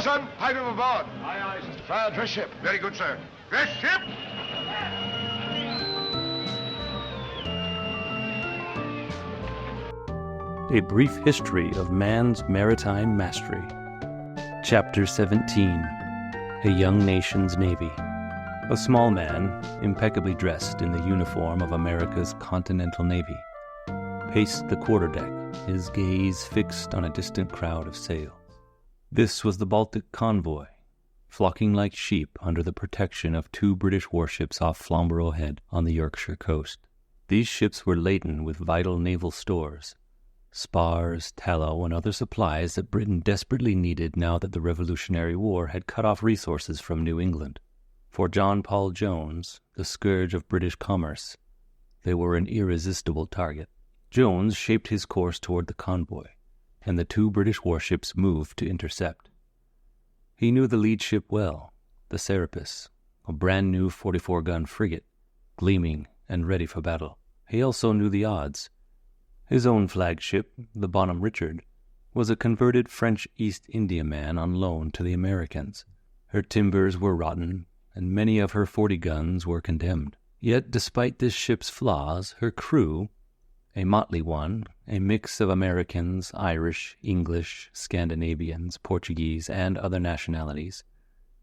Bosun, pipe him aboard. Aye, aye, sir. Fire, dress ship. Very good, sir. Dress ship! A Brief History of Man's Maritime Mastery. Chapter 17. A Young Nation's Navy. A small man, impeccably dressed in the uniform of America's Continental Navy, paced the quarterdeck, his gaze fixed on a distant crowd of sails. This was the Baltic convoy, flocking like sheep under the protection of 2 British warships off Flamborough Head on the Yorkshire coast. These ships were laden with vital naval stores, spars, tallow, and other supplies that Britain desperately needed now that the Revolutionary War had cut off resources from New England. For John Paul Jones, the scourge of British commerce, they were an irresistible target. Jones shaped his course toward the convoy, and the 2 British warships moved to intercept. He knew the lead ship well, the Serapis, a brand-new 44-gun frigate, gleaming and ready for battle. He also knew the odds. His own flagship, the Bonhomme Richard, was a converted French East Indiaman on loan to the Americans. Her timbers were rotten, and many of her 40 guns were condemned. Yet, despite this ship's flaws, her crew, a motley one, a mix of Americans, Irish, English, Scandinavians, Portuguese, and other nationalities,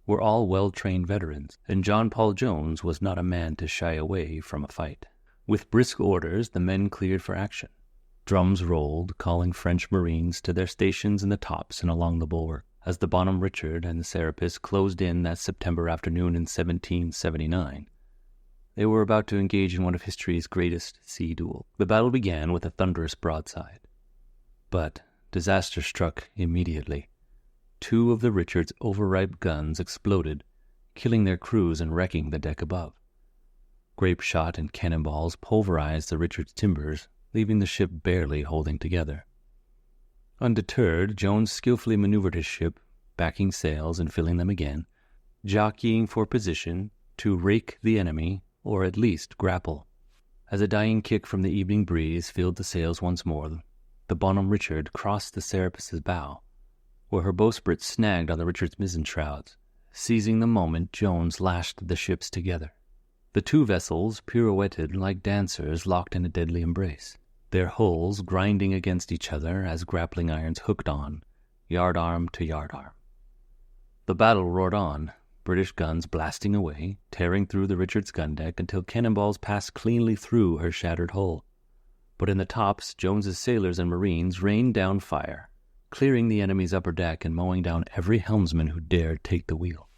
were all well-trained veterans, and John Paul Jones was not a man to shy away from a fight. With brisk orders, the men cleared for action. Drums rolled, calling French Marines to their stations in the tops and along the bulwark. As the Bonhomme Richard and the Serapis closed in that September afternoon in 1779, they were about to engage in one of history's greatest sea duels. The battle began with a thunderous broadside. But disaster struck immediately. 2 of the Richard's overripe guns exploded, killing their crews and wrecking the deck above. Grape shot and cannonballs pulverized the Richard's timbers, leaving the ship barely holding together. Undeterred, Jones skillfully maneuvered his ship, backing sails and filling them again, jockeying for position to rake the enemy, or at least grapple. As a dying kick from the evening breeze filled the sails once more, the Bonhomme Richard crossed the Serapis's bow, where her bowsprit snagged on the Richard's mizzen shrouds. Seizing the moment, Jones lashed the ships together. The 2 vessels pirouetted like dancers locked in a deadly embrace, their hulls grinding against each other as grappling irons hooked on, yardarm to yardarm. The battle roared on, British guns blasting away, tearing through the Richard's gun deck until cannonballs passed cleanly through her shattered hull. But in the tops, Jones's sailors and Marines rained down fire, clearing the enemy's upper deck and mowing down every helmsman who dared take the wheel.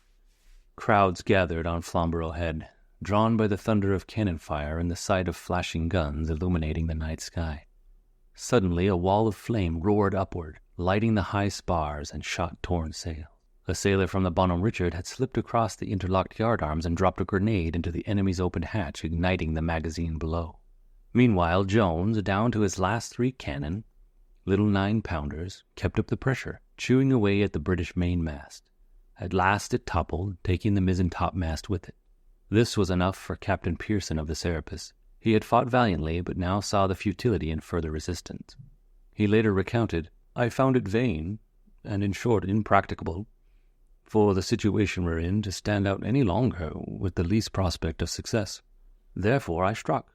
Crowds gathered on Flamborough Head, drawn by the thunder of cannon fire and the sight of flashing guns illuminating the night sky. Suddenly a wall of flame roared upward, lighting the high spars and shot torn sails. A sailor from the Bonhomme Richard had slipped across the interlocked yardarms and dropped a grenade into the enemy's open hatch, igniting the magazine below. Meanwhile, Jones, down to his last 3 cannon, little 9-pounders, kept up the pressure, chewing away at the British mainmast. At last it toppled, taking the mizzen topmast with it. This was enough for Captain Pearson of the Serapis. He had fought valiantly, but now saw the futility in further resistance. He later recounted, "I found it vain, and in short impracticable, for the situation we're in to stand out any longer with the least prospect of success. Therefore I struck."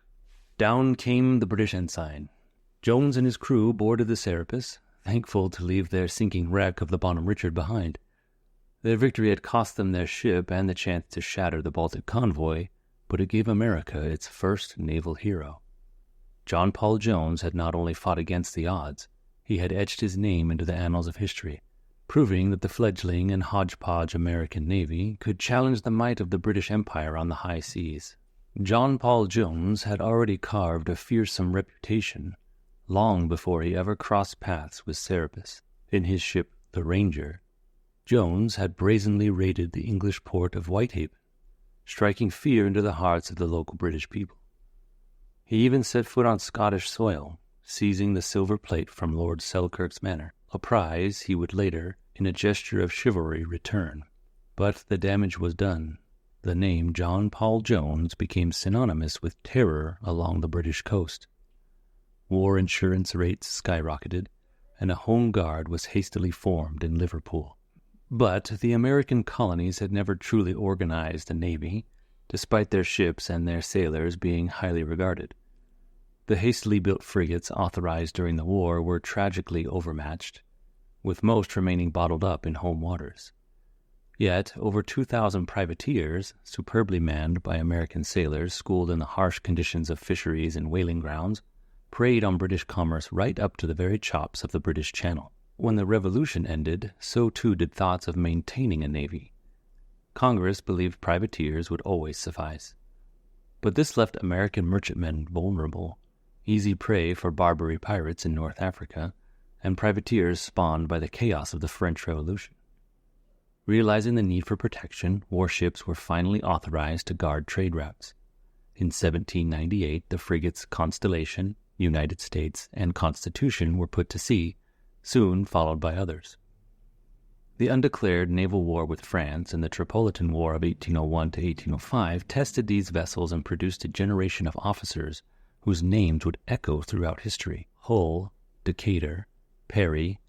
Down came the British ensign. Jones and his crew boarded the Serapis, thankful to leave their sinking wreck of the Bonhomme Richard behind. Their victory had cost them their ship and the chance to shatter the Baltic convoy, but it gave America its first naval hero. John Paul Jones had not only fought against the odds, he had etched his name into the annals of history, proving that the fledgling and hodgepodge American Navy could challenge the might of the British Empire on the high seas. John Paul Jones had already carved a fearsome reputation long before he ever crossed paths with Serapis. In his ship, the Ranger, Jones had brazenly raided the English port of Whitehaven, striking fear into the hearts of the local British people. He even set foot on Scottish soil, seizing the silver plate from Lord Selkirk's manor, a prize he would later, in a gesture of chivalry, return. But the damage was done. The name John Paul Jones became synonymous with terror along the British coast. War insurance rates skyrocketed, and a home guard was hastily formed in Liverpool. But the American colonies had never truly organized a navy, despite their ships and their sailors being highly regarded. The hastily built frigates authorized during the war were tragically overmatched, with most remaining bottled up in home waters. Yet, over 2,000 privateers, superbly manned by American sailors schooled in the harsh conditions of fisheries and whaling grounds, preyed on British commerce right up to the very chops of the British Channel. When the Revolution ended, so too did thoughts of maintaining a navy. Congress believed privateers would always suffice. But this left American merchantmen vulnerable, easy prey for Barbary pirates in North Africa, and privateers spawned by the chaos of the French Revolution. Realizing the need for protection, warships were finally authorized to guard trade routes. In 1798, the frigates Constellation, United States, and Constitution were put to sea, soon followed by others. The undeclared naval war with France and the Tripolitan War of 1801 to 1805 tested these vessels and produced a generation of officers whose names would echo throughout history: Hull, Decatur, Perry,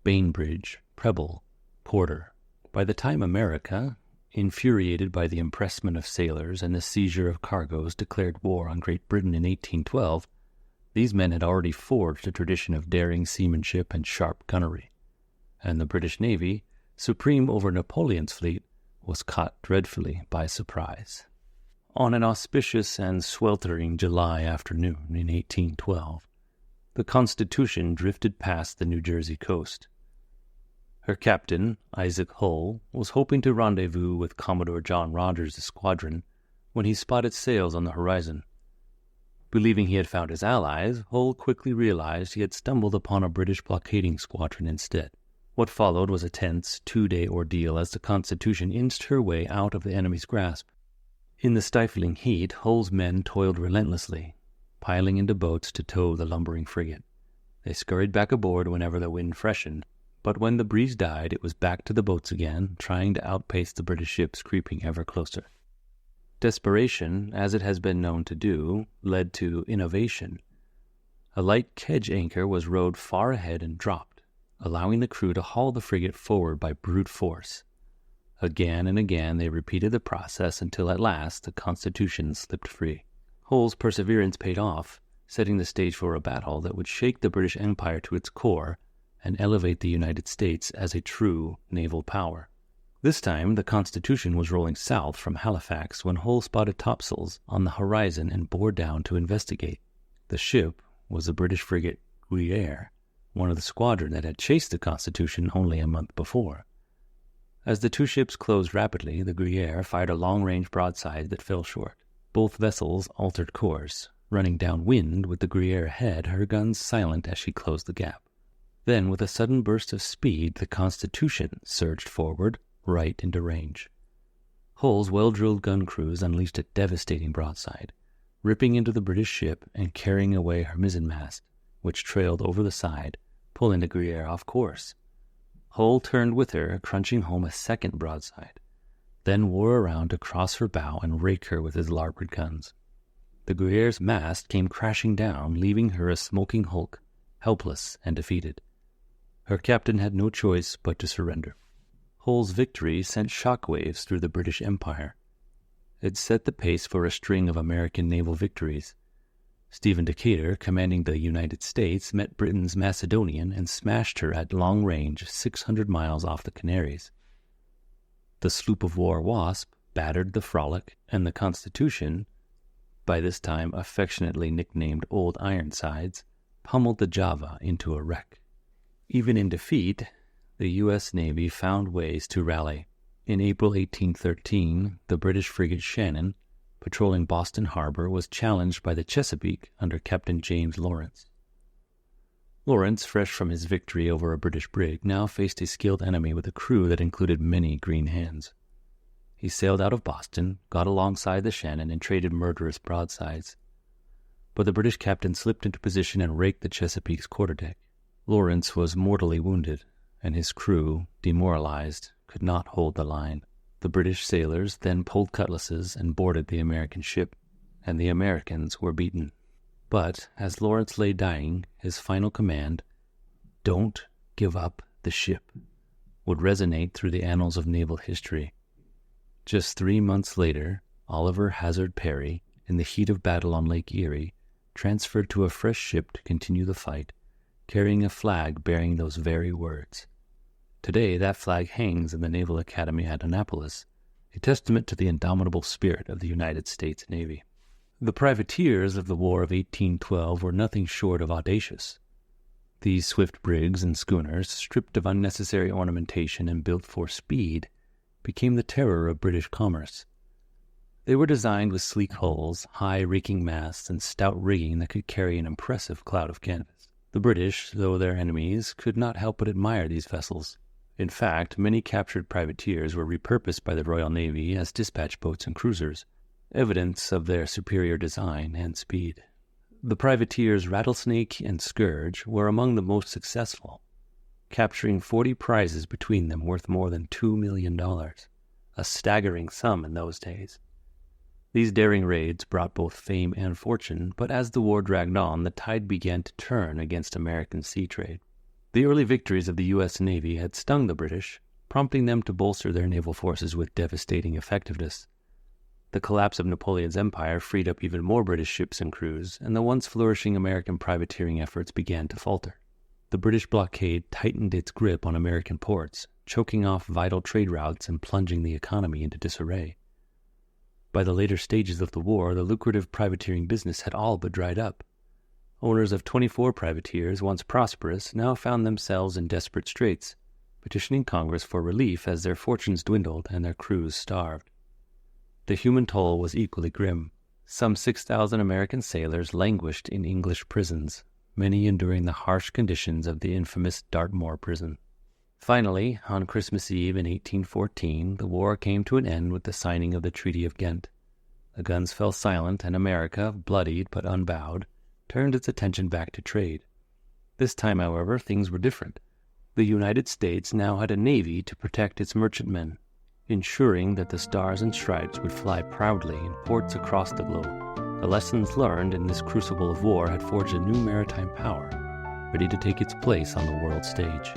Bainbridge, Preble, Porter. By the time America, infuriated by the impressment of sailors and the seizure of cargoes, declared war on Great Britain in 1812, these men had already forged a tradition of daring seamanship and sharp gunnery, and the British Navy, supreme over Napoleon's fleet, was caught dreadfully by surprise. On an auspicious and sweltering July afternoon in 1812, the Constitution drifted past the New Jersey coast. Her captain, Isaac Hull, was hoping to rendezvous with Commodore John Rogers' squadron when he spotted sails on the horizon. Believing he had found his allies, Hull quickly realized he had stumbled upon a British blockading squadron instead. What followed was a tense, 2-day ordeal as the Constitution inched her way out of the enemy's grasp. In the stifling heat, Hull's men toiled relentlessly, piling into boats to tow the lumbering frigate. They scurried back aboard whenever the wind freshened, but when the breeze died, it was back to the boats again, trying to outpace the British ships creeping ever closer. Desperation, as it has been known to do, led to innovation. A light kedge anchor was rowed far ahead and dropped, allowing the crew to haul the frigate forward by brute force. Again and again they repeated the process until at last the Constitution slipped free. Hull's perseverance paid off, setting the stage for a battle that would shake the British Empire to its core and elevate the United States as a true naval power. This time, the Constitution was rolling south from Halifax when Hull spotted topsails on the horizon and bore down to investigate. The ship was the British frigate Gruyere, one of the squadron that had chased the Constitution only a month before. As the two ships closed rapidly, the Gruyere fired a long-range broadside that fell short. Both vessels altered course, running downwind with the Gruyere ahead, her guns silent as she closed the gap. Then, with a sudden burst of speed, the Constitution surged forward, right into range. Hull's well-drilled gun crews unleashed a devastating broadside, ripping into the British ship and carrying away her mizzenmast, which trailed over the side, pulling the Gruyere off course. Hull turned with her, crunching home a second broadside, then wore around to cross her bow and rake her with his larboard guns. The Gruyere's mast came crashing down, leaving her a smoking hulk, helpless and defeated. Her captain had no choice but to surrender. Hull's victory sent shockwaves through the British Empire. It set the pace for a string of American naval victories. Stephen Decatur, commanding the United States, met Britain's Macedonian and smashed her at long range 600 miles off the Canaries. The sloop of war Wasp battered the Frolic, and the Constitution, by this time affectionately nicknamed Old Ironsides, pummeled the Java into a wreck. Even in defeat, the U.S. Navy found ways to rally. In April 1813, the British frigate Shannon, patrolling Boston Harbor, was challenged by the Chesapeake under Captain James Lawrence. Lawrence, fresh from his victory over a British brig, now faced a skilled enemy with a crew that included many green hands. He sailed out of Boston, got alongside the Shannon, and traded murderous broadsides. But the British captain slipped into position and raked the Chesapeake's quarterdeck. Lawrence was mortally wounded, and his crew, demoralized, could not hold the line. The British sailors then pulled cutlasses and boarded the American ship, and the Americans were beaten. But, as Lawrence lay dying, his final command, "Don't give up the ship," would resonate through the annals of naval history. Just 3 months later, Oliver Hazard Perry, in the heat of battle on Lake Erie, transferred to a fresh ship to continue the fight, carrying a flag bearing those very words. Today, that flag hangs in the Naval Academy at Annapolis, a testament to the indomitable spirit of the United States Navy. The privateers of the War of 1812 were nothing short of audacious. These swift brigs and schooners, stripped of unnecessary ornamentation and built for speed, became the terror of British commerce. They were designed with sleek hulls, high raking masts, and stout rigging that could carry an impressive cloud of canvas. The British, though their enemies, could not help but admire these vessels. In fact, many captured privateers were repurposed by the Royal Navy as dispatch boats and cruisers, evidence of their superior design and speed. The privateers Rattlesnake and Scourge were among the most successful, capturing 40 prizes between them worth more than $2 million, a staggering sum in those days. These daring raids brought both fame and fortune, but as the war dragged on, the tide began to turn against American sea trade. The early victories of the U.S. Navy had stung the British, prompting them to bolster their naval forces with devastating effectiveness. The collapse of Napoleon's empire freed up even more British ships and crews, and the once flourishing American privateering efforts began to falter. The British blockade tightened its grip on American ports, choking off vital trade routes and plunging the economy into disarray. By the later stages of the war, the lucrative privateering business had all but dried up. Owners of 24 privateers, once prosperous, now found themselves in desperate straits, petitioning Congress for relief as their fortunes dwindled and their crews starved. The human toll was equally grim. Some 6,000 American sailors languished in English prisons, many enduring the harsh conditions of the infamous Dartmoor prison. Finally, on Christmas Eve in 1814, the war came to an end with the signing of the Treaty of Ghent. The guns fell silent, and America, bloodied but unbowed, turned its attention back to trade. This time, however, things were different. The United States now had a navy to protect its merchantmen, ensuring that the stars and stripes would fly proudly in ports across the globe. The lessons learned in this crucible of war had forged a new maritime power, ready to take its place on the world stage.